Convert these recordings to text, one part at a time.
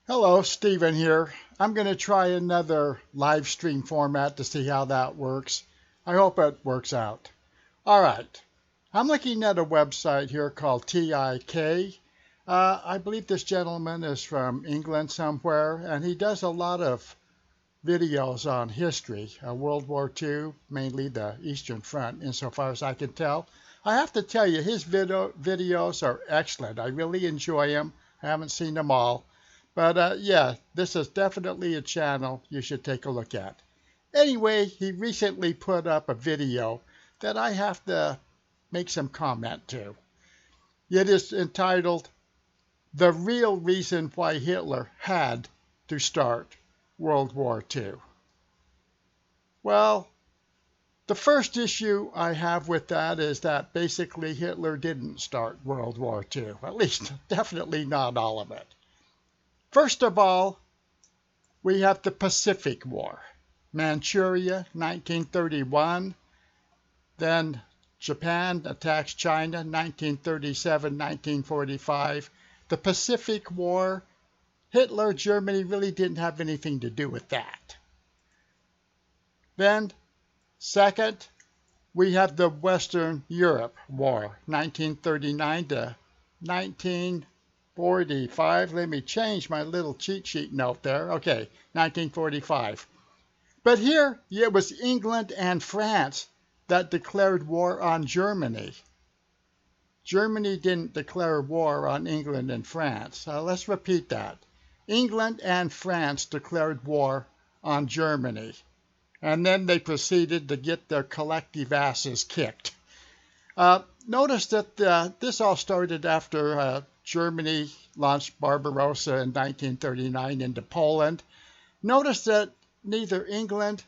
Hello, Stephen here. I'm going to try another live stream format to see how that works. I hope it works out. All right. I'm looking at a website here called TIK. I believe this gentleman is from England somewhere, and he does a lot of videos on history, World War II, mainly the Eastern Front, insofar as I can tell. I have to tell you, his videos are excellent. I really enjoy them. I haven't seen them all. But yeah, this is definitely a channel you should take a look at. Anyway, he recently put up a video that I have to make some comment to. It is entitled, "The Real Reason Why Hitler Had to Start World War II." Well, the first issue I have with that is that basically Hitler didn't start World War II. At least, definitely not all of it. First of all, we have the Pacific War. Manchuria, 1931. Then Japan attacks China, 1937, 1945. The Pacific War, Hitler, Germany really didn't have anything to do with that. Then, second, we have the Western Europe War, 1939 to 1945. Let me change my little cheat sheet note there. Okay, 1945. But here, it was England and France that declared war on Germany. Germany didn't declare war on England and France. Let's repeat that. England and France declared war on Germany. And then they proceeded to get their collective asses kicked. Notice that this all started after Germany launched Barbarossa in 1939 into Poland. Notice that neither England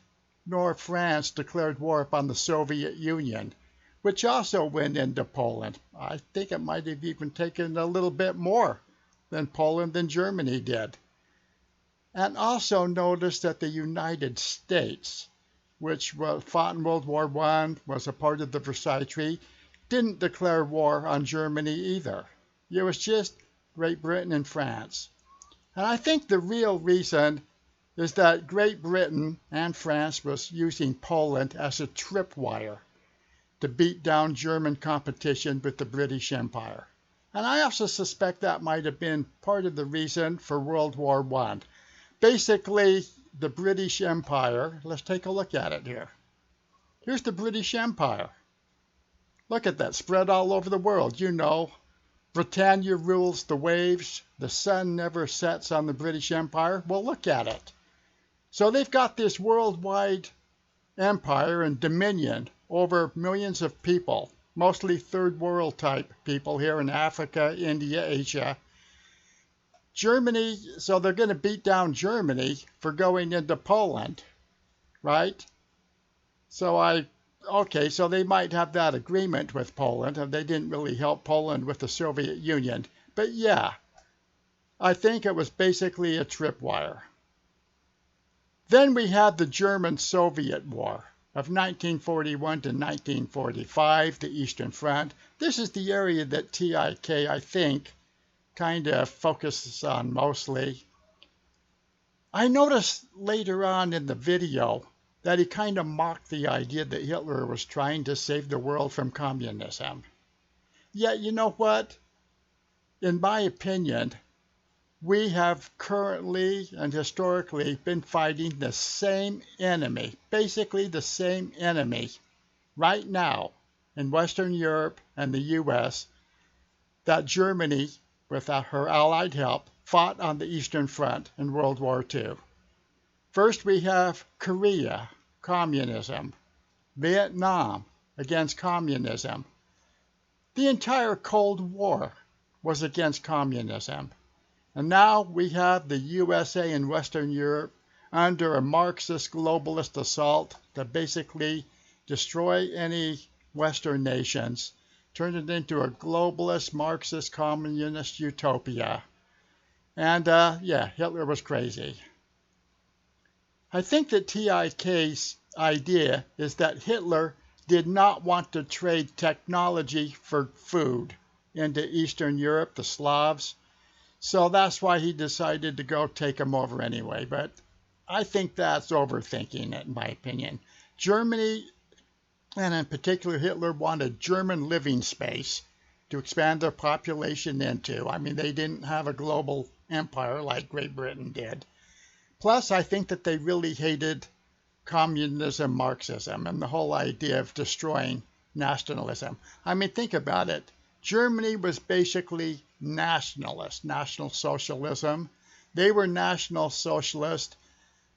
nor France declared war upon the Soviet Union, which also went into Poland. I think it might have even taken a little bit more than Poland than Germany did. And also notice that the United States, which fought in World War I, was a part of the Versailles Treaty, didn't declare war on Germany either. It was just Great Britain and France. And I think the real reason is that Great Britain and France was using Poland as a tripwire to beat down German competition with the British Empire. And I also suspect that might have been part of the reason for World War I. Basically, the British Empire, let's take a look at it here. Here's the British Empire. Look at that, spread all over the world. You know, Britannia rules the waves. The sun never sets on the British Empire. Well, look at it. So they've got this worldwide empire and dominion over millions of people, mostly third world type people here in Africa, India, Asia. Germany, so they're going to beat down Germany for going into Poland, right? So so they might have that agreement with Poland, and they didn't really help Poland with the Soviet Union. But yeah, I think it was basically a tripwire. Then we had the German-Soviet War of 1941 to 1945, the Eastern Front. This is the area that TIK, I think, kind of focuses on mostly. I noticed later on in the video that he kind of mocked the idea that Hitler was trying to save the world from communism. Yet, you know what? In my opinion, we have currently and historically been fighting the same enemy, basically the same enemy, right now in Western Europe and the U.S. that Germany, with her Allied help, fought on the Eastern Front in World War II. First we have Korea, communism, Vietnam against communism. The entire Cold War was against communism. And now we have the USA and Western Europe under a Marxist globalist assault to basically destroy any Western nations, turn it into a globalist Marxist communist utopia. And yeah, Hitler was crazy. I think that TIK's idea is that Hitler did not want to trade technology for food into Eastern Europe, the Slavs. So that's why he decided to go take them over anyway. But I think that's overthinking it, in my opinion. Germany, and in particular Hitler, wanted German living space to expand their population into. I mean, they didn't have a global empire like Great Britain did. Plus, I think that they really hated communism, Marxism, and the whole idea of destroying nationalism. I mean, think about it. Germany was basically nationalist, National Socialism. They were National Socialist.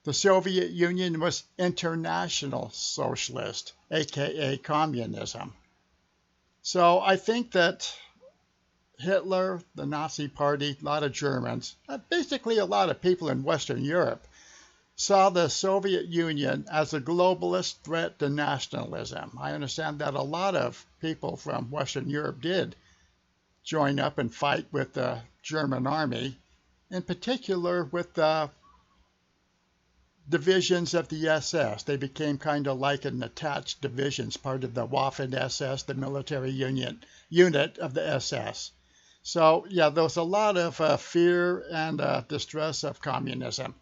The Soviet Union was International Socialist, aka communism. So I think that Hitler, the Nazi Party, a lot of Germans, basically a lot of people in Western Europe, saw the Soviet Union as a globalist threat to nationalism. I understand that a lot of people from Western Europe did join up and fight with the German army, in particular with the divisions of the SS. They became kind of like an attached divisions, part of the Waffen-SS, the military unit of the SS. So yeah, there was a lot of fear and distress of communism,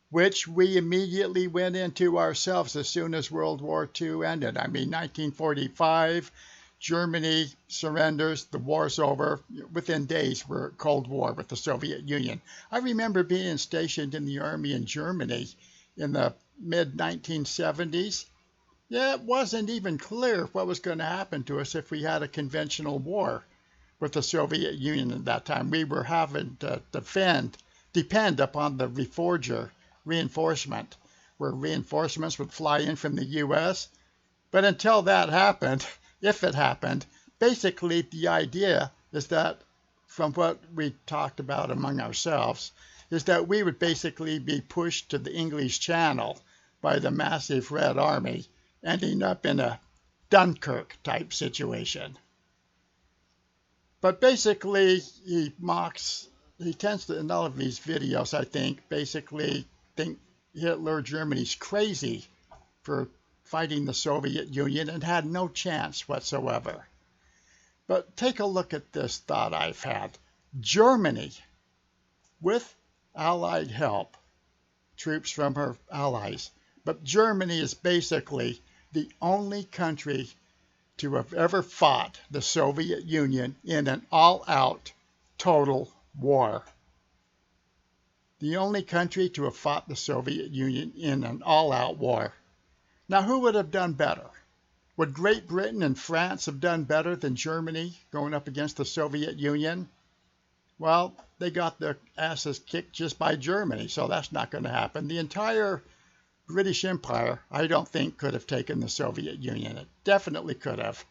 which we immediately went into ourselves as soon as World War II ended. I mean, 1945, Germany surrenders, the war's over. Within days, we're Cold War with the Soviet Union. I remember being stationed in the army in Germany in the mid-1970s. Yeah, it wasn't even clear what was going to happen to us if we had a conventional war with the Soviet Union at that time. We were having to depend upon the reforger reinforcement, where reinforcements would fly in from the U.S. But until that happened, if it happened, basically the idea is that, from what we talked about among ourselves, is that we would basically be pushed to the English Channel by the massive Red Army, ending up in a Dunkirk type situation. But basically, he tends to, in all of these videos, I think, basically think Hitler, Germany's crazy for fighting the Soviet Union and had no chance whatsoever. But take a look at this thought I've had. Germany, with Allied help, troops from her allies, but Germany is basically the only country to have ever fought the Soviet Union in an all-out total war. The only country to have fought the Soviet Union in an all-out war. Now, who would have done better? Would Great Britain and France have done better than Germany going up against the Soviet Union? Well, they got their asses kicked just by Germany, so that's not going to happen. The entire British Empire, I don't think, could have taken the Soviet Union. It definitely could have.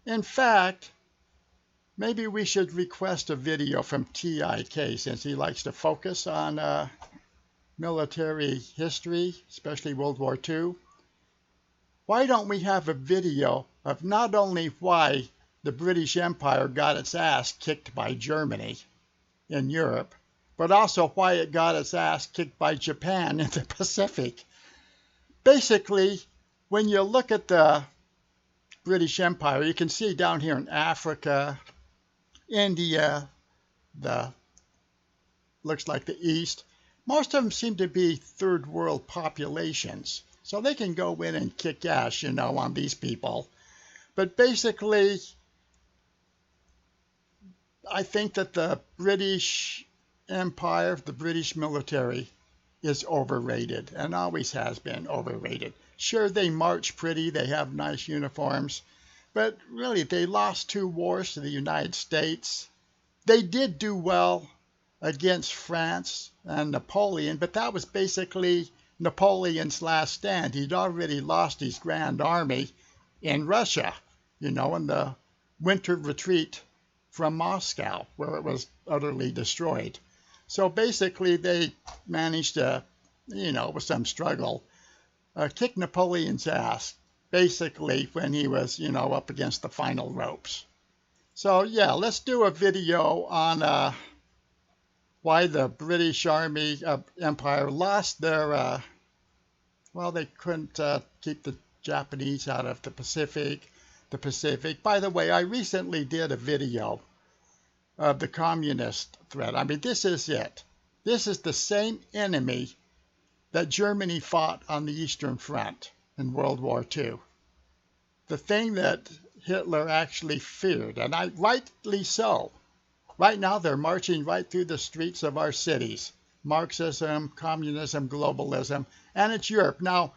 In fact, maybe we should request a video from TIK, since he likes to focus on military history, especially World War II. Why don't we have a video of not only why the British Empire got its ass kicked by Germany in Europe, but also why it got its ass kicked by Japan in the Pacific. Basically, when you look at the British Empire, you can see down here in Africa, India, looks like the East, most of them seem to be third world populations. So they can go in and kick ass, on these people. But basically, I think that the British Empire, the British military, is overrated and always has been overrated. Sure, they march pretty, they have nice uniforms, but really they lost 2 wars to the United States. They did do well against France and Napoleon, but that was basically Napoleon's last stand. He'd already lost his Grand Army in Russia, in the winter retreat from Moscow, where it was utterly destroyed. So basically they managed to, with some struggle, kick Napoleon's ass, basically when he was, up against the final ropes. So yeah, let's do a video on why the British Army Empire lost their, they couldn't keep the Japanese out of the Pacific. By the way, I recently did a video of the communist threat. I mean, this is it. This is the same enemy that Germany fought on the Eastern Front in World War II. The thing that Hitler actually feared, and rightly so. Right now, they're marching right through the streets of our cities. Marxism, communism, globalism, and it's Europe. Now,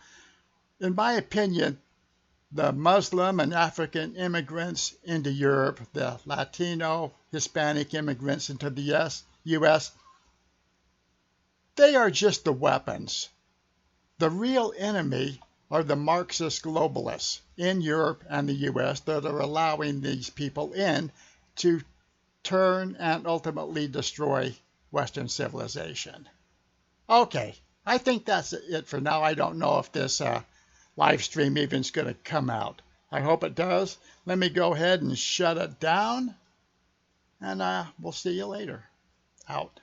in my opinion, the Muslim and African immigrants into Europe, the Latino, Hispanic immigrants into the U.S., they are just the weapons. The real enemy are the Marxist globalists in Europe and the U.S. that are allowing these people in to turn and ultimately destroy Western civilization. Okay, I think that's it for now. I don't know if this live stream even is going to come out. I hope it does. Let me go ahead and shut it down, and we'll see you later. Out.